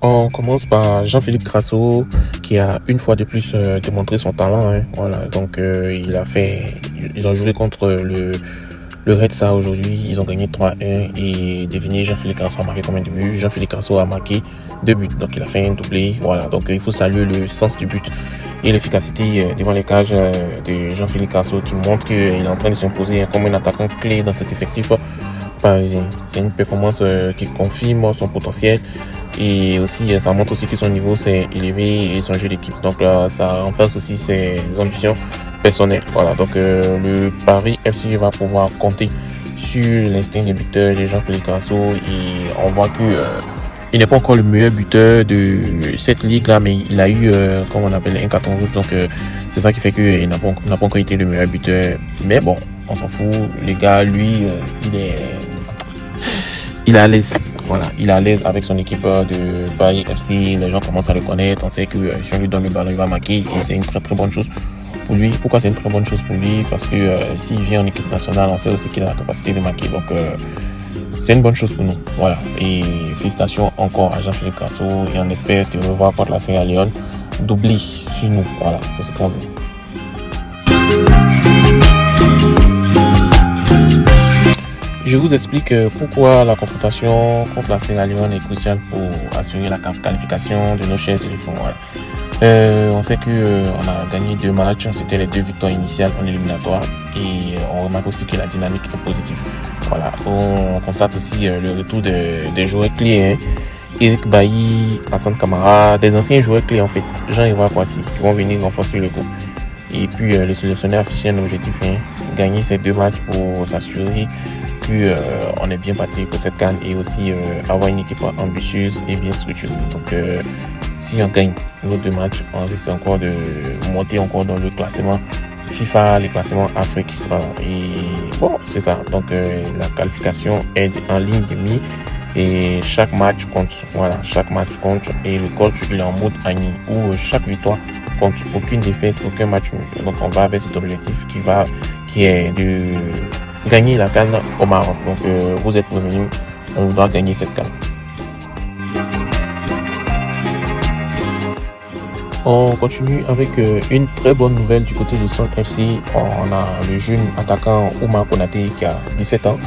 On commence par Jean-Philippe Crasso qui a une fois de plus démontré son talent. Voilà, donc ils ont joué contre le Red Star aujourd'hui. Ils ont gagné 3-1 et devinez Jean-Philippe Crasso a marqué combien de buts? Jean-Philippe Crasso a marqué 2 buts, donc il a fait un doublé. Voilà, donc il faut saluer le sens du but et l'efficacité devant les cages de Jean-Philippe Crasso qui montre qu'il est en train de s'imposer comme un attaquant clé dans cet effectif parisien. C'est une performance qui confirme son potentiel. Et aussi, ça montre aussi que son niveau s'est élevé et son jeu d'équipe. Donc là, ça renforce aussi ses ambitions personnelles. Voilà, donc le Paris FC va pouvoir compter sur l'instinct des buteurs de Jean-Philippe Crasso. Et on voit que il n'est pas encore le meilleur buteur de cette ligue-là, mais il a eu, comme on appelle, un carton rouge. Donc c'est ça qui fait qu'il n'a pas encore été le meilleur buteur. Mais bon, on s'en fout. Les gars, lui, il est à l'aise. Voilà, il est à l'aise avec son équipe de Paris FC. Les gens commencent à le connaître. On sait que si on lui donne le ballon, il va marquer. Et c'est une très très bonne chose pour lui. Pourquoi c'est une très bonne chose pour lui? Parce que s'il vient en équipe nationale, on sait aussi qu'il a la capacité de marquer. Donc c'est une bonne chose pour nous. Voilà. Et félicitations encore à Jean-Philippe Crasso. Et on espère te revoir contre la Sierra Leone. Doublé sur nous. Voilà, c'est ce qu'on veut. Je vous explique pourquoi la confrontation contre la Sierra Leone est cruciale pour assurer la qualification de nos chers éléphants. Voilà. On sait que on a gagné 2 matchs, c'était les 2 victoires initiales en éliminatoire et on remarque aussi que la dynamique est positive. Voilà. On constate aussi le retour des joueurs clés, Eric Bailly, Hassan Kamara, des anciens joueurs clés en fait, Jean-Yves Kwasi, qui vont venir renforcer le groupe. Et puis le sélectionneur affiché un objectif, gagner ces 2 matchs pour s'assurer on est bien parti pour cette CAN et aussi avoir une équipe ambitieuse et bien structurée. Donc si on gagne nos 2 matchs, on risque encore de monter encore dans le classement FIFA, les classements Afrique. Voilà. Et bon, c'est ça. Donc la qualification est en ligne de mire et chaque match compte. Voilà, chaque match compte et le coach il est en mode Agni où chaque victoire compte, aucune défaite, aucun match nul. Donc on va avec cet objectif qui est de gagner la CAN au Maroc. Donc vous êtes prévenus, on doit gagner cette CAN. On continue avec une très bonne nouvelle du côté du Sol FC. On a le jeune attaquant Oumar Konaté qui a 17 ans,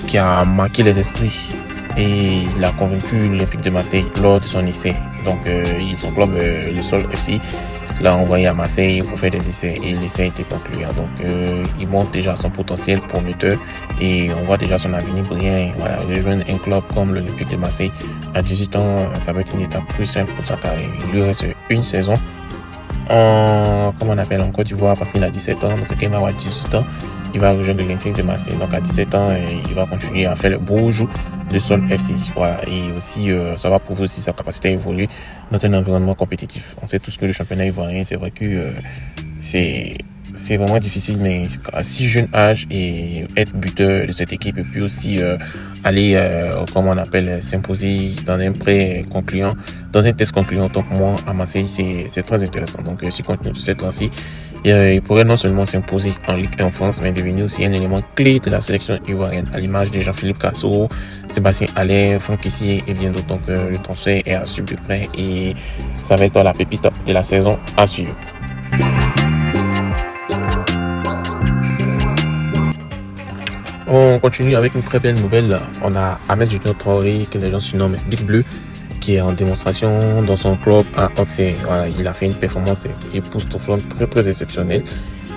qui a marqué les esprits et il a convaincu l'Olympique de Marseille lors de son essai. Donc son club, le Sol FC, l'a envoyé à Marseille pour faire des essais et l'essai a été conclu. Donc il montre déjà son potentiel prometteur et on voit déjà son avenir brillant. Voilà, rejoindre un club comme l'Olympique de Marseille à 18 ans, ça va être une étape plus simple pour sa carrière. Il lui reste une saison en Côte d'Ivoire parce qu'il a 17 ans, donc c'est quand même à 18 ans. Il va rejoindre l'Olympique de Marseille. Donc à 17 ans, il va continuer à faire le beau jeu de son FC. Voilà. Et aussi, ça va prouver aussi sa capacité à évoluer dans un environnement compétitif. On sait tous que le championnat ivoirien, c'est vrai que c'est vraiment difficile, mais à si jeune âge et être buteur de cette équipe et puis aussi aller, s'imposer dans un prêt concluant, dans un test concluant, donc moi à Marseille, c'est très intéressant. Donc si continue sur cette lancée, il pourrait non seulement s'imposer en Ligue 1 en France, mais devenir aussi un élément clé de la sélection ivoirienne, à l'image de Jean-Philippe Crasso, Sébastien Haller, Franck Kessié et bien d'autres. Donc le transfert est à suivre de près et ça va être la pépite de la saison à suivre. On continue avec une très belle nouvelle. On a Ahmed Junior Traoré, que les gens surnomment Big Bleu, qui est en démonstration dans son club à Auxerre. Voilà, il a fait une performance époustouflante très très exceptionnelle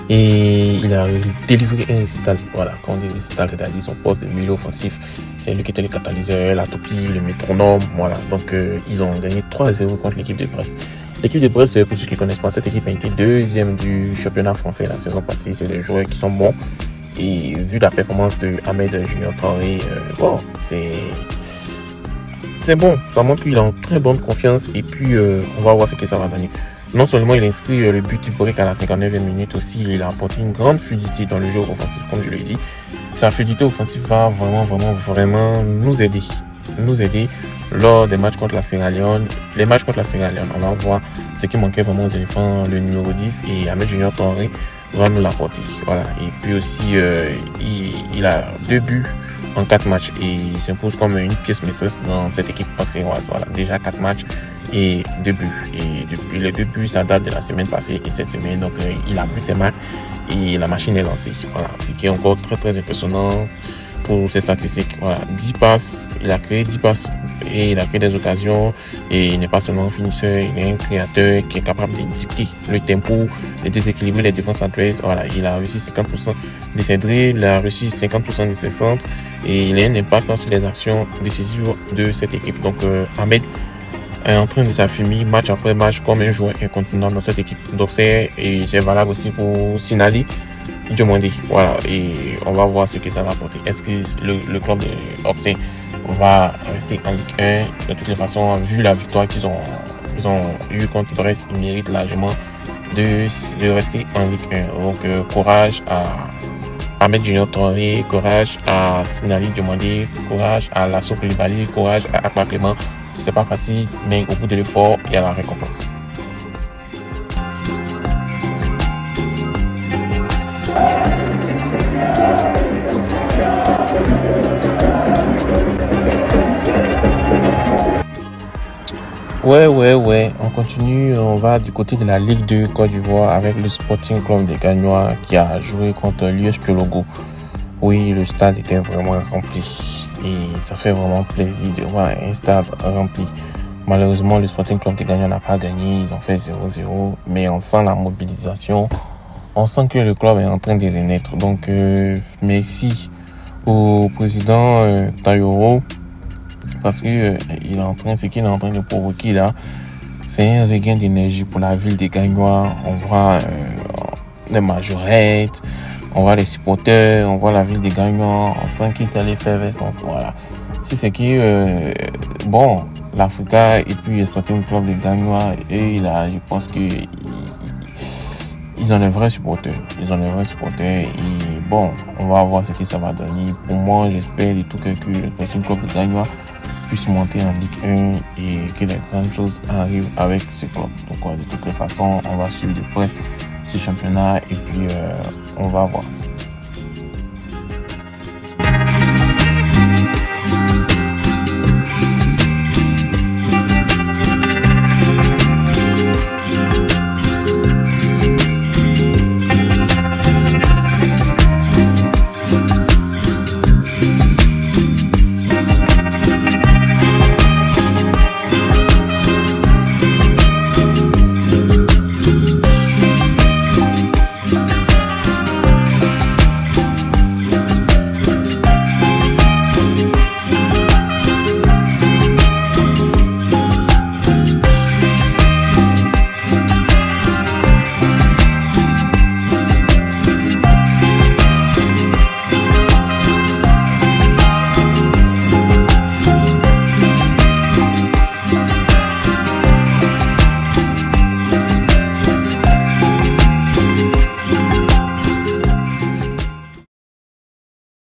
et il a délivré un récital. Voilà, quand on dit récital, c'est-à-dire son poste de milieu offensif, c'est lui qui était le catalyseur, la toupie, le métronome. Voilà, donc ils ont gagné 3-0 contre l'équipe de Brest. L'équipe de Brest, pour ceux qui ne connaissent pas, cette équipe a été 2e du championnat français la saison passée. C'est des joueurs qui sont bons. Et vu la performance de Ahmed Junior Traoré, c'est bon. Ça montre qu'il est en très bonne confiance. Et puis, on va voir ce que ça va donner. Non seulement il inscrit le but du Borek à la 59e minute, aussi il a apporté une grande fluidité dans le jeu offensif, comme je l'ai dit. Sa fluidité offensive va vraiment nous aider lors des matchs contre la Sierra Leone. Les matchs contre la Sierra Leone, on va voir ce qui manquait vraiment aux éléphants, le numéro 10 et Ahmed Junior Traoré va nous l'apporter. Voilà. Et puis aussi, il a 2 buts en 4 matchs et il s'impose comme une pièce maîtresse dans cette équipe auxerroise. Voilà, déjà 4 matchs et 2 buts. Et depuis les 2 buts, ça date de la semaine passée et cette semaine. Donc, il a pris ses marques et la machine est lancée. Voilà, ce qui est encore très, très impressionnant pour ses statistiques. Voilà, 10 passes, il a créé 10 passes et il a créé des occasions et il n'est pas seulement un finisseur, il est un créateur qui est capable de dicter le tempo, de déséquilibrer les défenses adverses. Voilà, il a réussi 50% de ses dribbles, il a réussi 50% de ses centres et il a un impact sur les actions décisives de cette équipe. Donc, Ahmed est en train de s'affirmer match après match comme un joueur incontournable dans cette équipe d'Auxerre et c'est valable aussi pour Sinali Diomandé. Voilà, et on va voir ce que ça va apporter. Est-ce que le club de Auxerre va rester en Ligue 1? De toutes les façons, vu la victoire qu'ils ont eu contre Brest, ils méritent largement de rester en Ligue 1. Donc, courage à Ahmed Junior Traoré, courage à Sinali Diomandé, courage à Lasso Coulibaly, courage à Akma Clément. C'est pas facile, mais au bout de l'effort, il y a la récompense. Ouais, on continue, on va du côté de la Ligue 2 Côte d'Ivoire avec le Sporting Club des Gagnois qui a joué contre l'US Piologo. Oui, le stade était vraiment rempli et ça fait vraiment plaisir de voir un stade rempli. Malheureusement, le Sporting Club des Gagnois n'a pas gagné, ils ont fait 0-0, mais on sent la mobilisation, on sent que le club est en train de renaître. Donc, merci au président Tayoro. Parce que ce qu'il est en train de provoquer là, c'est un regain d'énergie pour la ville des Gagnois. On voit les majorettes, on voit les supporters, on voit la ville des Gagnois, on sent qu'ils sont l'effervescence. Voilà. Si c'est que l'Africa et puis le Sporting Club des Gagnois, et là, je pense que ils ont les vrais supporters. Et bon, on va voir ce que ça va donner. Pour moi, j'espère de tout cœur que le Sporting Club des Gagnois puisse monter en Ligue 1 et que les grandes choses arrivent avec ce club. Donc, de toutes les façons, on va suivre de près ce championnat et puis on va voir.